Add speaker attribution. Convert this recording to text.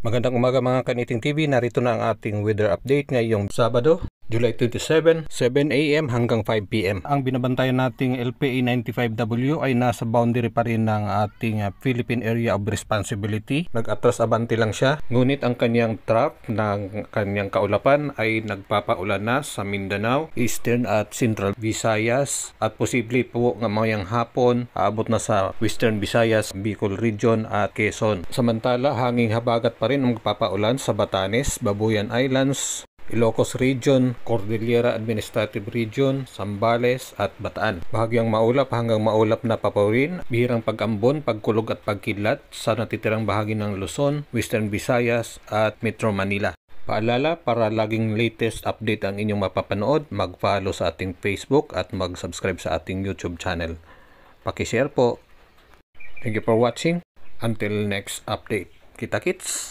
Speaker 1: Magandang umaga mga Kaniting TV, narito na ang ating weather update ngayong Sabado, July 27, 7 AM hanggang 5 PM. Ang binabantayan nating LPA 95W ay nasa boundary pa rin ng ating Philippine Area of Responsibility. Nag-atras abante lang siya, ngunit ang kanyang trough ng kanyang kaulapan ay nagpapaulan na sa Mindanao, Eastern at Central Visayas at posible po ngamayang hapon aabot na sa Western Visayas, Bicol Region at Quezon. Samantala, hanging habagat pa rin ang magpapaulan sa Batanes, Babuyan Islands, Ilocos Region, Cordillera Administrative Region, Zambales at Bataan. Bahagyang maulap hanggang maulap na papawin, bihirang pag-ambon, pagkulog at pagkidlat sa natitirang bahagi ng Luzon, Western Visayas at Metro Manila. Paalala, para laging latest update ang inyong mapapanood, mag-follow sa ating Facebook at mag-subscribe sa ating YouTube channel. Paki-share po. Thank you for watching. Until next update. Kita-kits!